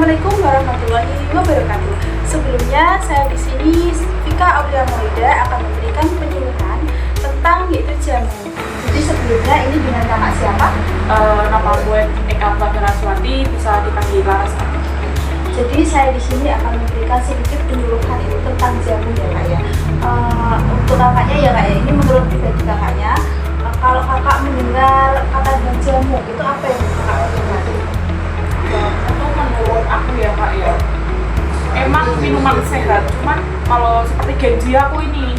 Assalamualaikum warahmatullahi wabarakatuh. Sebelumnya saya di sini Vika Aulia Maulida akan memberikan penyuluhan tentang yaitu jamu. Jadi sebelumnya ini dengan kakak siapa? Nama gue Eka Bagaraswati, bisa dipanggil Laras. Jadi saya di sini akan memberikan sedikit penyuluhan itu tentang jamu ya kak ya. Untuk kakaknya ya kak ya, ini menurut pribadi kakaknya. Kalau kakak mendengar kata jamu itu apa yang kakak dengar? Itu menurut aku ya kak ya, emang minuman sehat, cuman kalau seperti Genji aku ini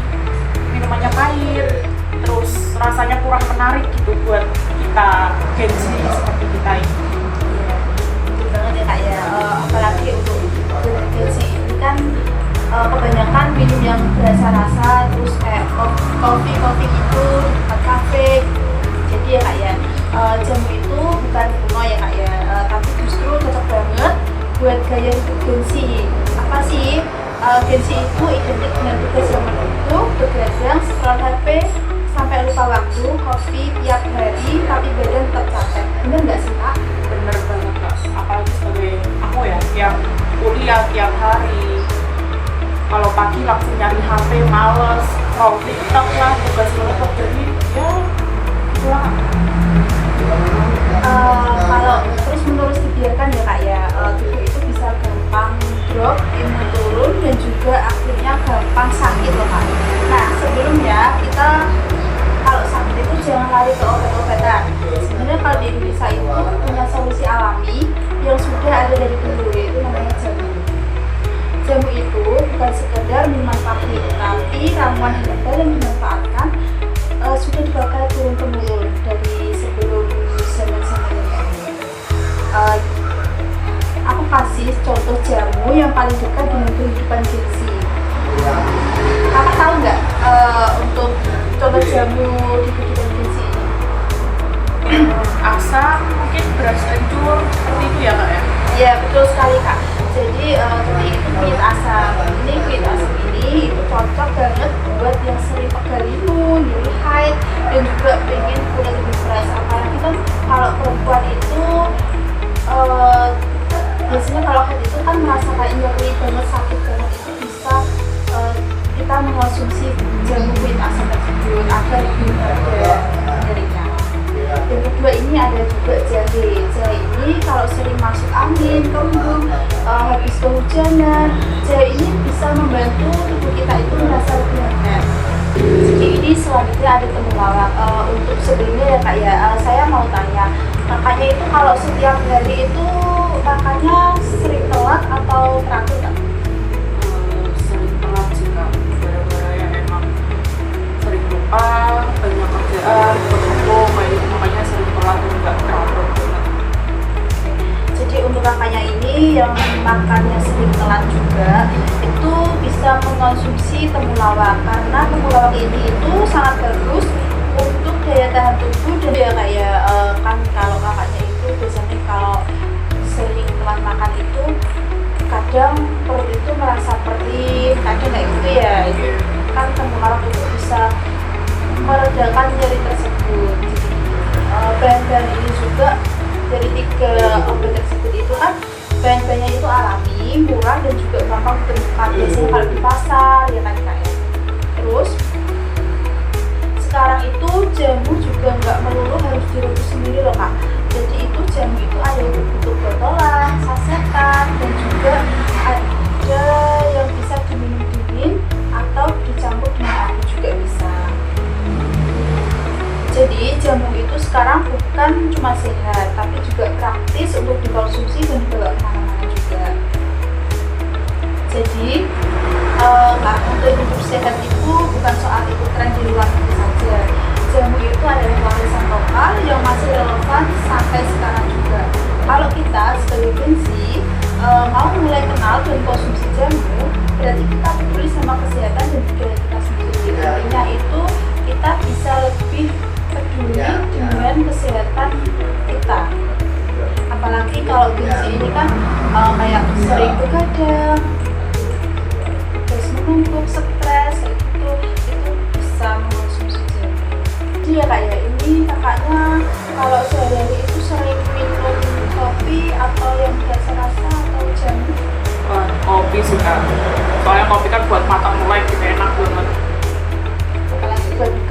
minumannya pahit, terus rasanya kurang menarik gitu buat kita Genji seperti kita ini. Betul banget ya kak ya, apalagi untuk Genji ini kan kebanyakan minum yang berasa rasa, terus kayak kopi gitu, kafe. Jadi ya kak ya, jamu itu bukan kuno ya kak ya, tapi justru cocok banget buat gaya hidup Genji. Apa sih? Genji itu identik dengan tugas yang menunduk, begadang, scroll HP sampai lupa waktu, kopi tiap hari tapi badan tetap capek. Bener nggak sih kak? Bener banget kak, apalagi sebagai aku ya yang kuliah tiap hari, kalau pagi langsung nyari HP, males, scroll TikTok lah, tugas menutup, jadi ya itulah. Kalau terus menerus dibiarkan ya kak ya, tubuh itu bisa gampang drop, imun turun, dan juga akhirnya gampang sakit loh kak. Nah sebelumnya kita kalau sakit itu jangan lari ke obat-obatan. Sebenarnya kalau di Indonesia itu punya solusi alami yang sudah ada dari dulu, yaitu namanya jamu. Jamu itu bukan sekedar minuman pahit, tapi ramuan herbal yang dimanfaatkan sudah dipakai turun temurun dari sebelum zaman ini. Aku kasih contoh jamu yang paling dekat dengan kehidupan Genji. Kakak tahu nggak untuk contoh jamu di kehidupan Genji ini? Asa mungkin beras kencur seperti itu ya kak ya? Ya betul sekali kak. Jadi seperti itu kunyit asam. Ini kunyit asam ini itu cocok banget buat yang sering pegal imun, nyeri haid, dan juga pengen kulit lebih fresh. Apalagi kan kalau perempuan itu biasanya kalau haid itu kan merasa kayak nyeri banget, sakit banget, itu bisa kita mengonsumsi jamu kunyit asam tersebut agar lebih reda nyerinya. Yang kedua ini ada juga jahe. Jahe ini kalau sering masuk angin, kembung, habis kehujanan, jahe ini bisa membantu tubuh kita itu merasa lebih hangat. Jadi ini selanjutnya ada temulawak. Untuk sebelumnya ya kak ya, saya mau tanya, kakaknya itu kalau setiap hari itu makannya sering telat atau teratur kak? Sering telat sih kak, gara-gara ya emang sering lupa, banyak kerjaan, berkumpul kayak itu, makanya sering telat dan nggak teratur banget. Jadi untuk kakaknya ini yang makannya sering telat juga itu bisa mengonsumsi temulawak, karena temulawak ini itu sangat bagus untuk daya tahan tubuh. Dan ya kayak kan kalau kakaknya itu biasanya kalau sering telat makan itu kadang perut itu merasa perih, kadang kayak gitu ya. Itu kan temulawak itu bisa meredakan nyeri tersebut. Bahan-bahan ini juga dari 3 obat tersebut itu kan bahan-bahannya itu alami, murah, dan juga gampang ditemukan biasanya kalau di pasar ya kan kak ya. Terus sekarang itu jamu juga nggak melulu harus direbus sendiri loh kak. Jadi itu jamu itu ada yang berbentuk botolan, sasetan, dan juga ada yang bisa diminum dingin atau dicampur dengan air juga bisa. Jadi jamu itu sekarang bukan cuma sehat, tapi juga praktis untuk dikonsumsi dan dibawa kemana-mana juga. Jadi untuk hidup sehat itu bukan soal ikut tren di luar negeri saja. Jamu itu adalah warisan lokal yang masih relevan sampai sekarang juga. Kalau kita sebagai Genji mau mulai kenal dan konsumsi jamu, berarti kita peduli sama kesehatan dan budaya kita sendiri. Artinya itu kita bisa lebih peduli dengan kesehatan kita. Apalagi kalau Genji ini kan kayak sering begadang, terus menumpuk, stres,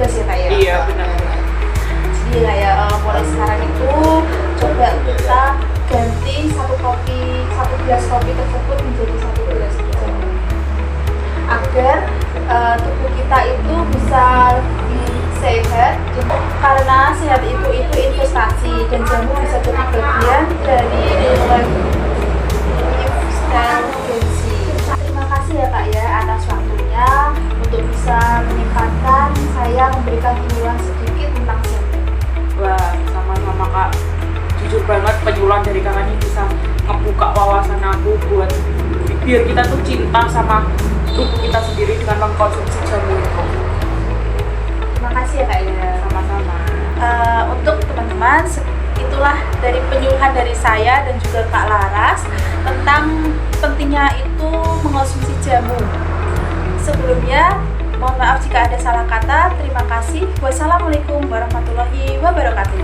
tugas ya Kak ya. Iya benar-benar. Jadi kayak mulai sekarang itu coba kita ganti satu gelas kopi tersebut menjadi satu gelas jamu agar tubuh kita itu bisa lebih sehat, karena sehat itu investasi dan jamu bisa jadi bagian dari nilai investasi. Terima kasih ya Kak ya atas waktunya untuk bisa meningkatkan saya memberikan penyuluhan sedikit tentang jamu. Wah, sama-sama Kak. Jujur banget penyuluhan dari Kakak ini bisa ngebuka wawasan aku buat biar kita tuh cinta sama tubuh kita sendiri dengan mengkonsumsi jamu itu. Terima kasih ya Kak ya. Sama-sama. Untuk teman-teman, itulah dari penyuluhan dari saya dan juga Kak Laras tentang pentingnya itu mengonsumsi jamu. Sebelumnya, mohon maaf jika ada salah kata. Terima kasih. Wassalamualaikum warahmatullahi wabarakatuh.